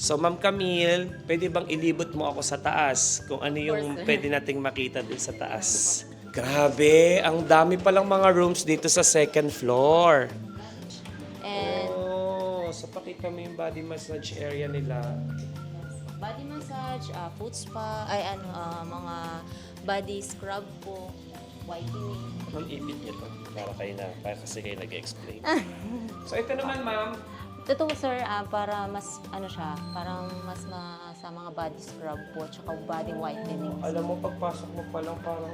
So, Ma'am Camille, pwede bang ilibot mo ako sa taas? Kung ano yung course, sir. pwede nating makita din sa taas. Grabe, ang dami palang mga rooms dito sa second floor. And Oh, so pakita mo yung body massage area nila. body massage, foot spa, mga body scrub po, whitening. Ang ipit niyo to. Para kasi kayo nag-explain. So ito naman, ma'am. Ito po, sir, para mas, parang mas sa mga body scrub po, tsaka body whitening. Alam mo, pagpasok mo pa lang parang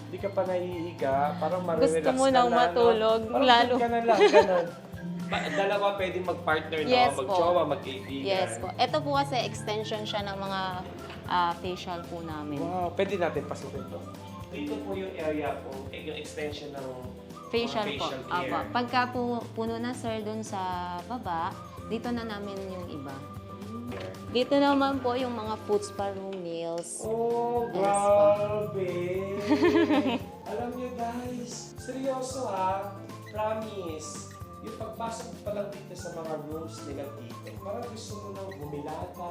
hindi ka pa nahihiga, parang marerelax Gusto mo ka nang na, matulog, no? Parang lalo. doon ka na lang, ganun. Dalawa pwedeng mag-partner, no? Yes po. Mag-jowa, mag-kaibigan. Yes po. Ito po kasi extension siya ng mga facial po namin. Wow, pwede natin pasukin to. Dito po yung area po, yung extension ng Facial mga po. facial Apo. care. Pagka po puno na, sir, dun sa baba, dito na namin yung iba. Dito naman po yung mga foot spa room meals. Oh, Yes, grabe! Alam niyo guys, seryoso ha, promise. Yung pagpasok pa lang dito sa mga rooms nila dito, parang gusto mo nang humilata,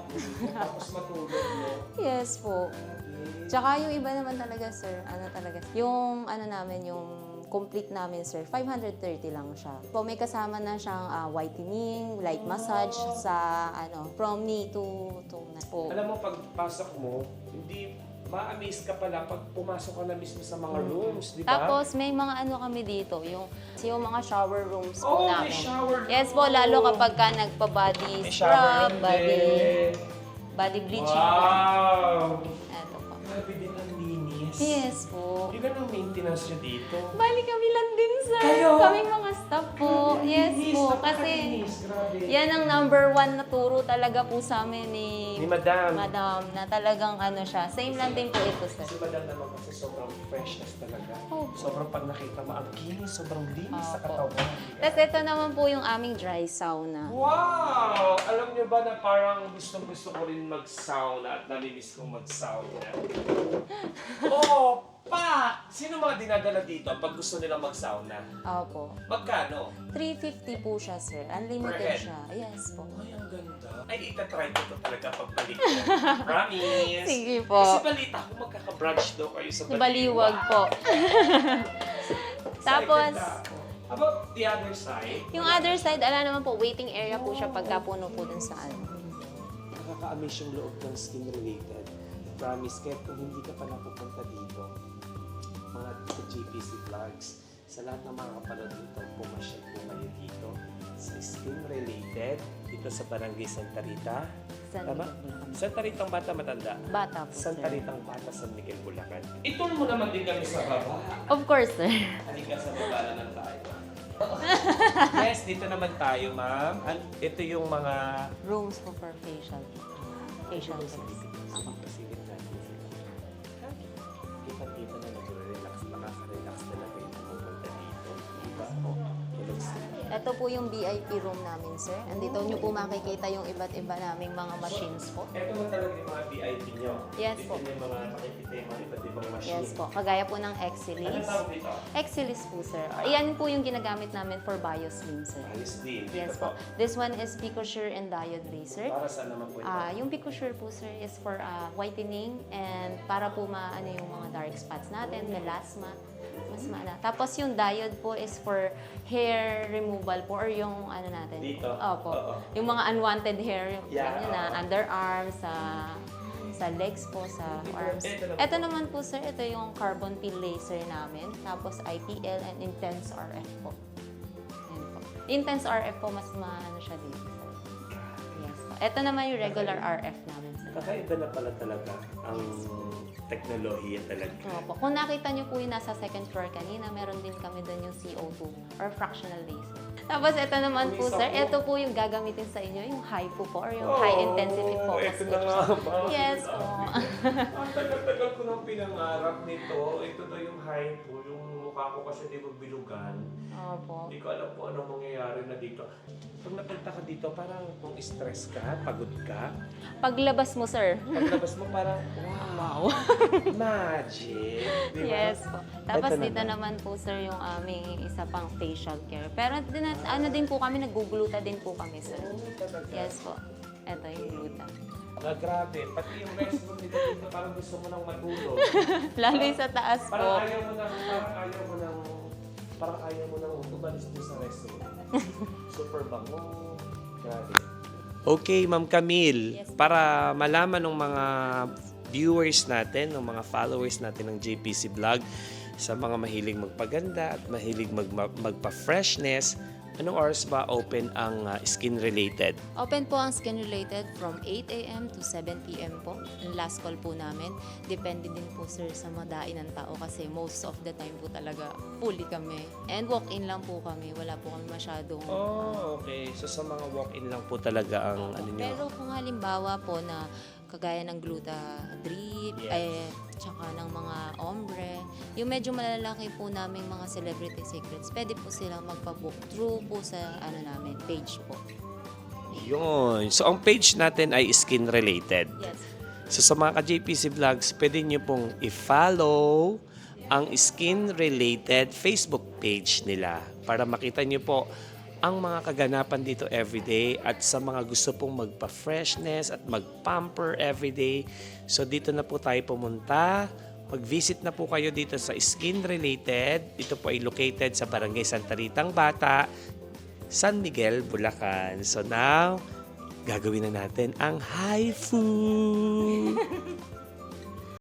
tapos matulog mo. Yes po. Grabe. Tsaka yung iba naman talaga, sir, yung namin, yung complete namin, sir, 530 lang siya. Po, may kasama na siyang whitening, light massage sa, from knee to na po. Alam mo, pagpasok mo, hindi ma-amaze ka pala pag pumasok ka na mismo sa mga rooms, di ba? Tapos may mga kami dito, yung mga shower rooms po Oh, namin. may shower Yes po, room. lalo kapag ka nagpa-body May shower scrub, room body din. bleaching po. Wow! Eto po. Grabe din ang linis. Yes po. Ilan ang maintenance nyo dito? Bali kami lang din, sir. Kayo? Kaming mga staff po. Yes Linis, po. Kasi napakalinis, grabe. yan ang number 1 na turo talaga po sa amin ni Ni Madam. Madam, na talagang siya. Same lang din po ito, sir. Si Madam naman kasi sobrang freshness talaga. Opo. Sobrang pag nakita mo, ang kinis, sobrang linis sa Opo. katawan. Tapos ito naman po yung aming dry sauna. Wow! Alam niyo ba na parang gustong-gusto ko rin mag-sauna at namimiss kong mag-sauna? Oh, pak! Sino mga dinadala dito pag gusto nilang mag-sauna? Opo. Magkano? 350 po siya, sir. Unlimited Per head? siya. Yes po. Ay, ang ganda. Ay, itatry ko to talaga pagbalik ko. Promise. Sige po. Kasi balita ko magkaka-brunch daw kayo sa Sa Baliwag po. Tapos, Excited na ako. About the other side, yung other side, naman po, waiting area po siya pagka puno po dun sa nakaka-amaze yung loob ng skin related. Promise, kahit kung hindi ka pa napupunta dito, mga GPC vlogs, sa lahat ng mga kapanood dito, pumasyal po kayo dito sa skin related, dito sa Barangay Santa Rita. Tama? Santa Ritang Bata Matanda. Bata po, Santa sir. Ritang Bata, San Miguel, Bulacan. Itol mo naman din kami sa baba. Of course, sir. Halika sa baba naman tayo. Yes, dito naman tayo, ma'am. Ito yung mga Rooms po for facial. Facial care. Pasilip natin sila. Kita-kita na nag-relax, nakaka-relax talaga yung pumunta dito. Diba? Relax sila. Ito po yung VIP room namin, sir. Andito nyo po makikita yung iba't iba naming mga machines po. Ito na talaga yung mga VIP nyo. Yes Dito po. yung mga nakikita yung mga iba't ibang machine. Yes po. Kagaya po ng Ano Exilis. tawag dito? Exilis po, sir. Iyan po yung ginagamit namin for BioSlim, sir. Ayos din. Dito Yes po. This one is Picosure and Diode Laser. Para saan naman po ito? Yung Picosure po, sir, is for whitening and para po maano yung mga dark spots natin, melasma, mas maana. Tapos yung diode po is for hair removal po or yung natin. Dito? Opo. Oo. Yung mga unwanted hair, Yeah, yun na, oo. underarms, sa legs po, sa arms. Ito naman po, sir, ito yung carbon peel laser namin. Tapos IPL and Intense RF po. Yan po. Intense RF po, mas maano siya dito, sir. Yes po. Ito naman yung regular RF namin, sir. Kakaiba na pala talaga ang teknolohiya talaga. Opo. Kung nakita niyo po yung nasa second floor kanina, meron din kami doon yung CO2 or fractional laser. Tapos ito naman po, sir, ito po yung gagamitin sa inyo, yung HIFU po or yung high intensity focus. Ito na nga ba? Yes po. Ang tagal-tagal ko nang pinangarap nito. Ito daw yung high po. Yung mukha ko kasi di ba bilugan. Opo. Hindi ko alam po anong mangyayari na dito. Pag napunta ka dito, parang kung stress ka, pagod ka, Paglabas mo, sir. paglabas mo parang, wow, magic. Di ba? Yes po. Tapos Ito dito naman po, sir, yung aming isa pang facial care. Pero din po kami, nagguguluta din po kami, sir. Oh, talaga. Yes po. Ito yung grabe. Pati yung restroom nito dito, parang gusto mo nang matulog. Lalo yung sa taas Parang po. ayaw mo nang umalis doon sa restroom. Super bango. Grabe. Okay, Ma'am Camille, Yes. para malaman ng mga viewers natin, ng mga followers natin ng JPC Vlog, sa mga mahilig magpaganda at mahilig magpa-freshness, anong oras ba open ang skin-related? Open po ang skin related from 8 a.m. to 7 p.m. po. Ang last call po namin. Depende din po sir sa madain ng tao kasi most of the time po talaga fully kami. And walk-in lang po kami. Wala po kami masyadong... Oh, okay. So sa mga walk-in lang po talaga ang ano nyo? Pero kung halimbawa po na kagaya ng gluta drip, Yes. tsaka ng mga ombre, yung medyo malalaki po namin mga celebrity secrets, pwede po silang magpa-book through po sa ano namin, page po. Yun. So ang page natin ay skin-related. Yes. So sa mga ka-JPC Vlogs, pwede nyo pong i-follow ang skin-related Facebook page nila para makita nyo po ang mga kaganapan dito everyday at sa mga gusto pong magpa-freshness at mag-pamper everyday. So dito na po tayo pumunta. Mag-visit na po kayo dito sa skin-related. Ito po ay located sa Barangay Santa Ritang Bata, San Miguel, Bulacan. So now, gagawin na natin ang HIFU!